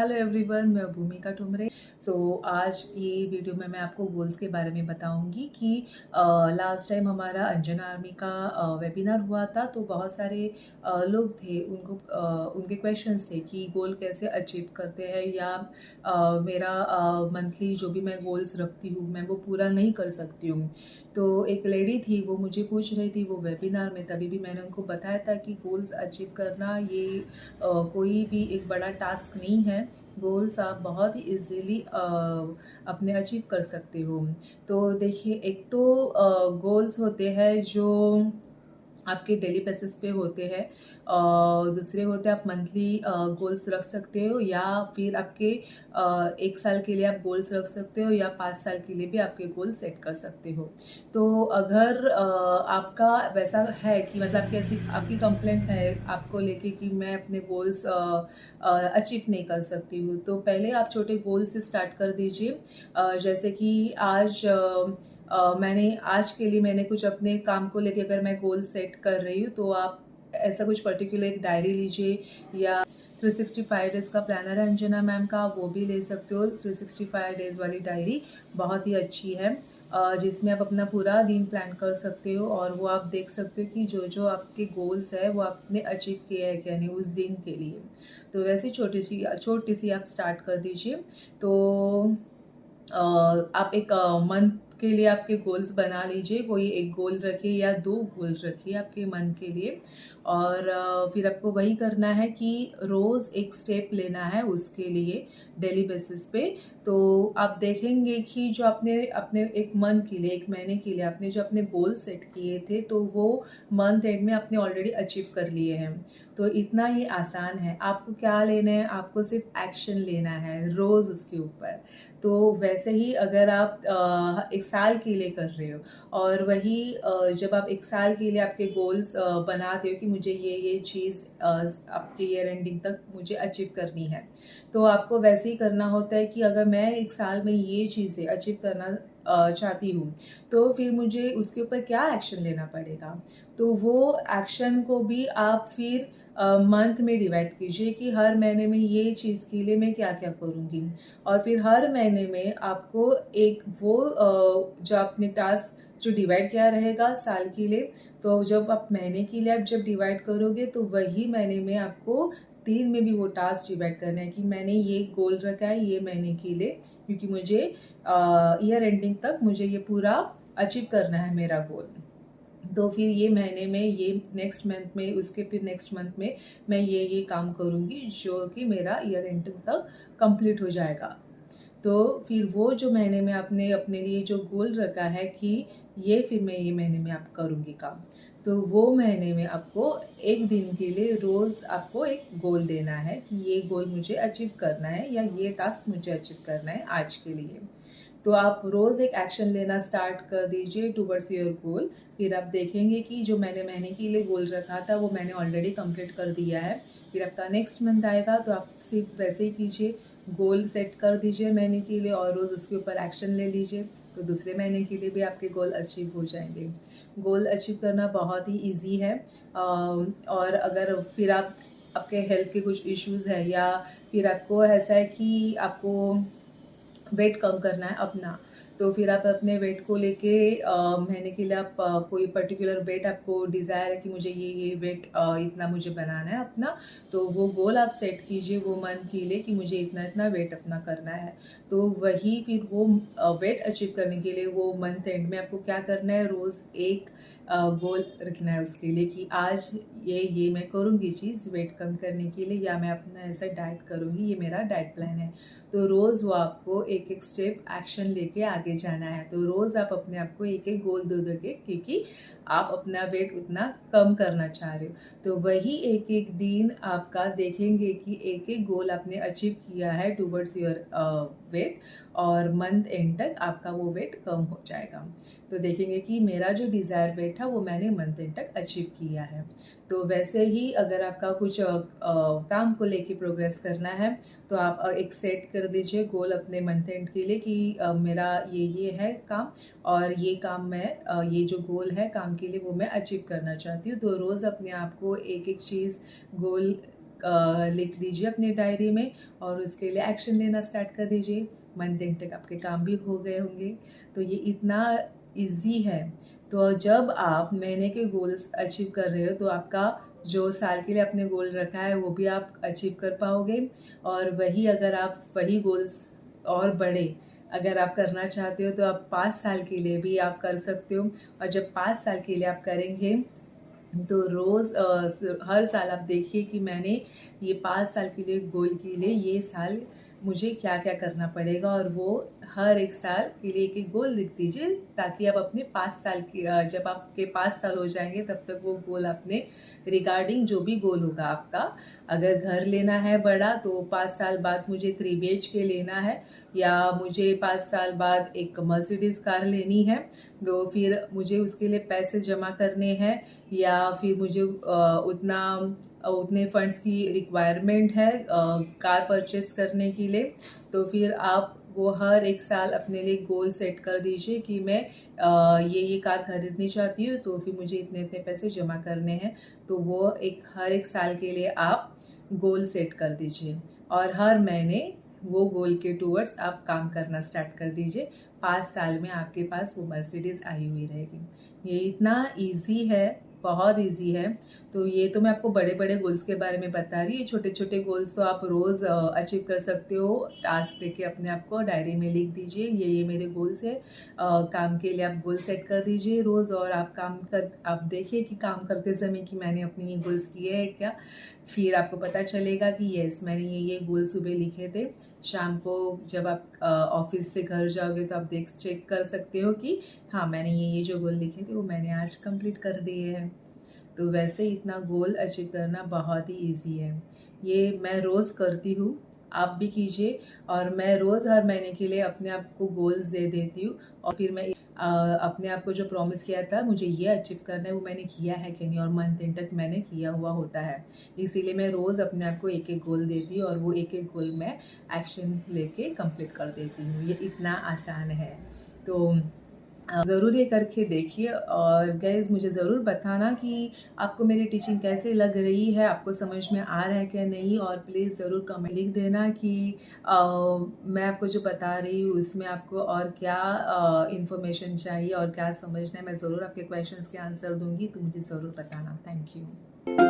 Hello everyone, मैं भूमिका ठुमरे। आज ये वीडियो में मैं आपको गोल्स के बारे में बताऊंगी कि लास्ट टाइम हमारा अंजना आर्मी का वेबिनार हुआ था। तो बहुत सारे लोग थे, उनके क्वेश्चंस थे कि गोल कैसे अचीव करते हैं या मेरा मंथली जो भी मैं गोल्स रखती हूँ मैं वो पूरा नहीं कर सकती हूँ। तो एक लेडी थी, वो मुझे पूछ रही थी वो वेबिनार में, तभी भी मैंने उनको बताया था कि गोल्स अचीव करना ये कोई भी एक बड़ा टास्क नहीं है। गोल्स आप बहुत ही इजीली अपने अचीव कर सकते हो। तो देखिए, एक तो गोल्स होते हैं जो आपके डेली बेसिस पे होते हैं, और दूसरे होते हैं आप मंथली गोल्स रख सकते हो, या फिर आपके 1 साल के लिए आप गोल्स रख सकते हो, या 5 साल के लिए भी आपके गोल्स सेट कर सकते हो। तो अगर आपका वैसा है कि मतलब आपकी ऐसी आपकी कंप्लेंट है आपको लेके कि मैं अपने गोल्स अचीव नहीं कर सकती हूँ, तो पहले आप छोटे गोल से स्टार्ट कर दीजिए। जैसे कि मैंने आज के लिए मैंने कुछ अपने काम को लेके अगर मैं गोल सेट कर रही हूँ, तो आप ऐसा कुछ पर्टिकुलर एक डायरी लीजिए, या 365 डेज का प्लानर है अंजना मैम का, वो भी ले सकते हो। 365 डेज वाली डायरी बहुत ही अच्छी है, जिसमें आप अपना पूरा दिन प्लान कर सकते हो, और वो आप देख सकते हो कि जो जो आपके गोल्स है वो आपने अचीव किया है क्या नहीं उस दिन के लिए। तो वैसे छोटी सी आप स्टार्ट कर दीजिए। तो आप एक मंथ के लिए आपके गोल्स बना लीजिए, कोई एक गोल रखिए या 2 गोल रखिए आपके मंथ के लिए। और फिर आपको वही करना है कि रोज एक स्टेप लेना है उसके लिए डेली बेसिस पे। तो आप देखेंगे कि जो आपने अपने एक मंथ के लिए, 1 महीने के लिए आपने जो अपने गोल सेट किए थे, तो वो मंथ एंड में आपने ऑलरेडी अचीव कर लिए हैं। तो इतना ही आसान है। आपको क्या लेना है, आपको सिर्फ एक्शन लेना है रोज उसके ऊपर। तो वैसे ही अगर आप 1 साल के लिए कर रहे हो, और वही जब आप 1 साल के लिए आपके गोल्स बनाते हो कि मुझे ये चीज़ आपके ईयर एंडिंग तक मुझे अचीव करनी है, तो आपको वैसे ही करना होता है कि अगर मैं 1 साल में ये चीज़ें अचीव करना चाहती हूँ, तो फिर मुझे उसके ऊपर क्या एक्शन लेना पड़ेगा। तो वो एक्शन को भी आप फिर मंथ में डिवाइड कीजिए कि हर महीने में ये चीज़ के लिए मैं क्या क्या करूँगी। और फिर हर महीने में आपको एक वो जो आपने टास्क जो डिवाइड किया रहेगा साल के लिए, तो जब आप महीने के लिए आप जब डिवाइड करोगे, तो वही महीने में आपको दिन में भी वो टास्क डिवाइड करना है कि मैंने ये गोल रखा है ये महीने के लिए, क्योंकि मुझे ईयर एंडिंग तक मुझे ये पूरा अचीव करना है मेरा गोल। तो फिर ये महीने में, ये नेक्स्ट मंथ में, उसके फिर नेक्स्ट मंथ में मैं ये काम करूँगी जो कि मेरा ईयर एंडिंग तक कंप्लीट हो जाएगा। तो फिर वो जो महीने में आपने अपने लिए जो गोल रखा है कि ये फिर मैं ये महीने में आप करूँगी काम, तो वो महीने में आपको एक दिन के लिए रोज़ आपको एक गोल देना है कि ये गोल मुझे अचीव करना है, या ये टास्क मुझे अचीव करना है आज के लिए। तो आप रोज़ एक एक्शन लेना स्टार्ट कर दीजिए टुवर्ड्स योर गोल। फिर आप देखेंगे कि जो मैंने महीने के लिए गोल रखा था वो मैंने ऑलरेडी कंप्लीट कर दिया है। फिर आपका नेक्स्ट मंथ आएगा तो आप सिर्फ वैसे ही कीजिए, गोल सेट कर दीजिए महीने के लिए, और रोज़ उसके ऊपर एक्शन ले लीजिए। तो दूसरे महीने के लिए भी आपके गोल अचीव हो जाएंगे। गोल अचीव करना बहुत ही ईजी है। और अगर फिर आपके हेल्थ के कुछ इश्यूज़ है, या फिर आपको ऐसा है कि आपको वेट कम करना है अपना, तो फिर आप अपने वेट को लेके महीने के लिए आप कोई पर्टिकुलर वेट आपको डिज़ायर है कि मुझे ये वेट इतना मुझे बनाना है अपना, तो वो गोल आप सेट कीजिए वो मंथ के लिए कि मुझे इतना इतना वेट अपना करना है। तो वही फिर वो वेट अचीव करने के लिए वो मंथ एंड में आपको क्या करना है, रोज़ एक गोल रखना है उसके लिए कि आज ये मैं करूँगी चीज़ वेट कम करने के लिए, या मैं अपना ऐसा डाइट करूँगी, ये मेरा डाइट प्लान है। तो रोज़ वो आपको एक एक स्टेप एक्शन लेके आगे जाना है। तो रोज़ आप अपने आप को एक एक गोल दे दोगे, क्योंकि आप अपना वेट उतना कम करना चाह रहे हो। तो वही एक एक दिन आपका देखेंगे कि एक एक गोल आपने अचीव किया है टुवर्ड्स योर वेट, और मंथ एंड तक आपका वो वेट कम हो जाएगा। तो देखेंगे कि मेरा जो डिज़ायर वेट था वो मैंने मंथ एंड तक अचीव किया है। तो वैसे ही अगर आपका कुछ काम को लेके प्रोग्रेस करना है, तो आप एक सेट कर दीजिए गोल अपने मंथ एंड के लिए कि मेरा ये है काम, और ये काम मैं ये जो गोल है काम के लिए वो मैं अचीव करना चाहती हूँ। तो रोज़ अपने आप को एक एक चीज़ गोल लिख दीजिए अपने डायरी में और उसके लिए एक्शन लेना स्टार्ट कर दीजिए। मंथ एंड तक आपके काम भी हो गए होंगे। तो ये इतना इजी है। तो जब आप महीने के गोल्स अचीव कर रहे हो तो आपका जो साल के लिए आपने गोल रखा है वो भी आप अचीव कर पाओगे। और वही अगर आप वही गोल्स और बड़े अगर आप करना चाहते हो तो आप 5 साल के लिए भी आप कर सकते हो। और जब 5 साल के लिए आप करेंगे तो रोज़ हर साल आप देखिए कि मैंने ये 5 साल के लिए गोल के लिए ये साल मुझे क्या क्या करना पड़ेगा, और वो हर एक साल के लिए एक एक गोल लिख दीजिए ताकि आप अपने 5 साल की जब आपके 5 साल हो जाएंगे तब तक वो गोल अपने रिगार्डिंग जो भी गोल होगा आपका, अगर घर लेना है बड़ा तो 5 साल बाद मुझे 3 BHK लेना है, या मुझे 5 साल बाद एक मर्सिडीज़ कार लेनी है तो फिर मुझे उसके लिए पैसे जमा करने हैं, या फिर मुझे उतने फंड्स की रिक्वायरमेंट है कार परचेस करने के लिए। तो फिर आप वो हर एक साल अपने लिए गोल सेट कर दीजिए कि मैं ये कार खरीदनी चाहती हूँ तो फिर मुझे इतने इतने पैसे जमा करने हैं। तो वो हर एक साल के लिए आप गोल सेट कर दीजिए और हर महीने वो गोल के टूवर्ड्स आप काम करना स्टार्ट कर दीजिए। 5 साल में आपके पास वो मर्सिडीज़ आई हुई रहेगी। ये इतना इजी है, बहुत इजी है। तो ये तो मैं आपको बड़े बड़े गोल्स के बारे में बता रही हूँ। छोटे छोटे गोल्स तो आप रोज़ अचीव कर सकते हो। टास्क देके अपने आप को डायरी में लिख दीजिए ये मेरे गोल्स है। काम के लिए आप गोल सेट कर दीजिए रोज़, और आप देखिए कि काम करते समय कि मैंने अपने ये गोल्स किए हैं क्या। फिर आपको पता चलेगा कि यस मैंने ये गोल सुबह लिखे थे। शाम को जब आप ऑफिस से घर जाओगे तो आप चेक कर सकते हो कि हाँ मैंने ये जो गोल लिखे थे वो मैंने आज कंप्लीट कर दिए हैं। तो वैसे इतना गोल अचीव करना बहुत ही इजी है। ये मैं रोज़ करती हूँ, आप भी कीजिए। और मैं रोज़ हर महीने के लिए अपने आप को गोल्स दे देती हूँ, और फिर मैं अपने आप को जो प्रॉमिस किया था मुझे ये अचीव करना है वो मैंने किया है कि नहीं, और मंथ एंड तक मैंने किया हुआ होता है। इसीलिए मैं रोज़ अपने आप को एक एक गोल देती हूँ और वो एक एक गोल मैं एक्शन लेके कंप्लीट कर देती हूँ। ये इतना आसान है। तो ज़रूर ये करके देखिए, और गाइस मुझे ज़रूर बताना कि आपको मेरी टीचिंग कैसे लग रही है, आपको समझ में आ रहा है क्या नहीं। और प्लीज़ ज़रूर कमेंट लिख देना कि मैं आपको जो बता रही हूँ उसमें आपको और क्या इन्फॉर्मेशन चाहिए और क्या समझना है। मैं ज़रूर आपके क्वेश्चंस के आंसर दूंगी, तो मुझे ज़रूर बताना। Thank you.